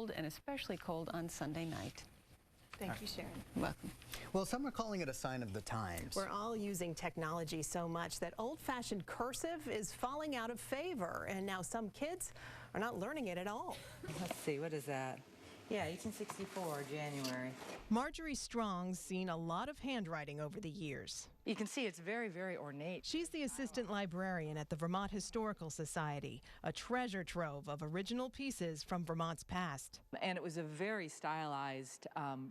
cold, and especially cold on Sunday night. Thank you, Sharon. Welcome. Well, some are calling it a sign of the times. We're all using technology so much that old-fashioned cursive is falling out of favor, and now some kids are not learning it at all. Let's see, what is that? Yeah, 1864, January. Marjorie Strong's seen a lot of handwriting over the years. You can see it's very, very ornate. She's the assistant librarian at the Vermont Historical Society, a treasure trove of original pieces from Vermont's past. And it was a very stylized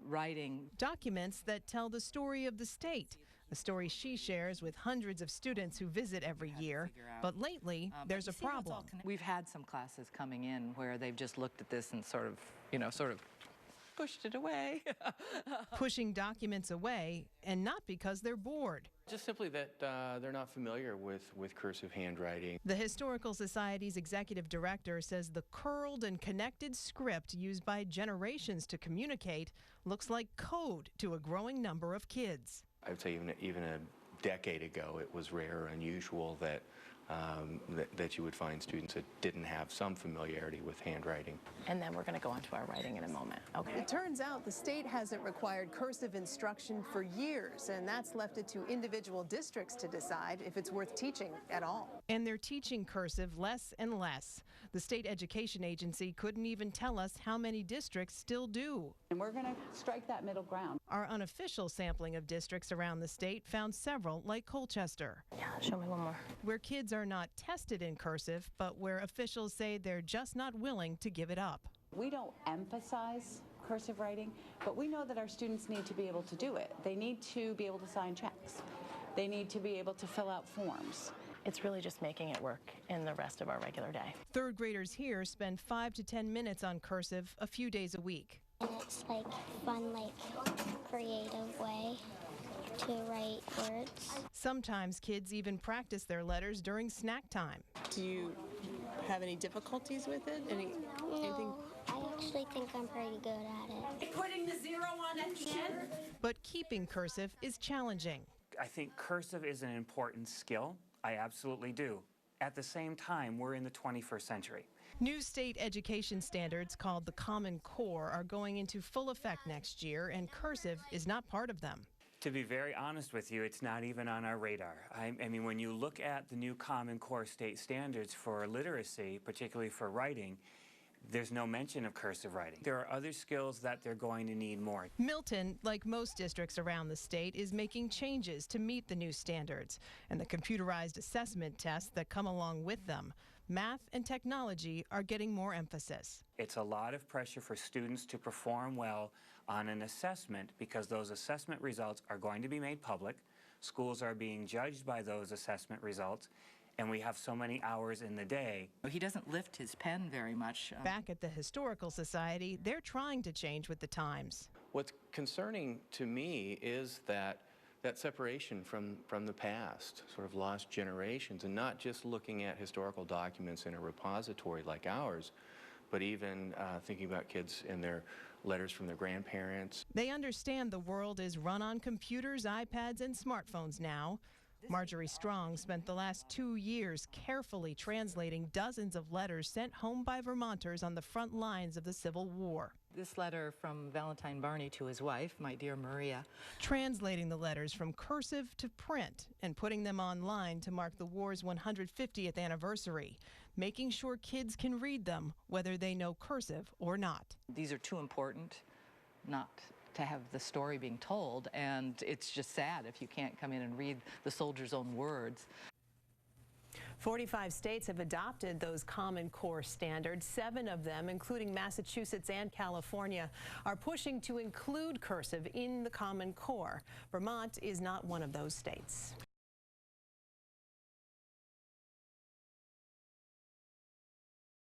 writing. Documents that tell the story of the state, a story she shares with hundreds of students who visit every year. But lately, there's a problem. We've had some classes coming in where they've just looked at this and sort of pushed it away. Pushing documents away, and not because they're bored. Just simply that they're not familiar with cursive handwriting. The Historical Society's executive director says the curled and connected script used by generations to communicate looks like code to a growing number of kids. I would say even a decade ago, it was rare or unusual that you would find students that didn't have some familiarity with handwriting. And then we're going to go on to our writing in a moment. Okay. It turns out the state hasn't required cursive instruction for years, and that's left it to individual districts to decide if it's worth teaching at all. And they're teaching cursive less and less. The state education agency couldn't even tell us how many districts still do. And we're going to strike that middle ground. Our unofficial sampling of districts around the state found several like Colchester. Yeah, show me one more. Where kids are not tested in cursive, but where officials say they're just not willing to give it up. We don't emphasize cursive writing, but we know that our students need to be able to do it. They need to be able to sign checks. They need to be able to fill out forms. It's really just making it work in the rest of our regular day. Third graders here spend 5 to 10 minutes on cursive a few days a week. And it's like fun, like creative way to write words. Sometimes kids even practice their letters during snack time. Do you have any difficulties with it? Anything? I actually think I'm pretty good at it. Putting the zero on at the end. But keeping cursive is challenging. I think cursive is an important skill. I absolutely do. At the same time, we're in the 21st century. New state education standards called the Common Core are going into full effect next year, and cursive is not part of them. To be very honest with you, it's not even on our radar. I mean, when you look at the new Common Core state standards for literacy, particularly for writing, there's no mention of cursive writing. There are other skills that they're going to need more. Milton, like most districts around the state, is making changes to meet the new standards and the computerized assessment tests that come along with them. Math and technology are getting more emphasis. It's a lot of pressure for students to perform well on an assessment because those assessment results are going to be made public. Schools are being judged by those assessment results, and we have so many hours in the day. He doesn't lift his pen very much. Back at the Historical Society, they're trying to change with the times. What's concerning to me is that separation from the past, sort of lost generations, and not just looking at historical documents in a repository like ours, but even thinking about kids and their letters from their grandparents. They understand the world is run on computers, iPads, and smartphones now. Marjorie Strong spent the last 2 years carefully translating dozens of letters sent home by Vermonters on the front lines of the Civil War. This letter from Valentine Barney to his wife, my dear Maria. Translating the letters from cursive to print and putting them online to mark the war's 150th anniversary, making sure kids can read them whether they know cursive or not. These are too important not to have the story being told, and it's just sad if you can't come in and read the soldiers' own words. 45 states have adopted those Common Core standards. 7 of them, including Massachusetts and California, are pushing to include cursive in the Common Core. Vermont is not one of those states.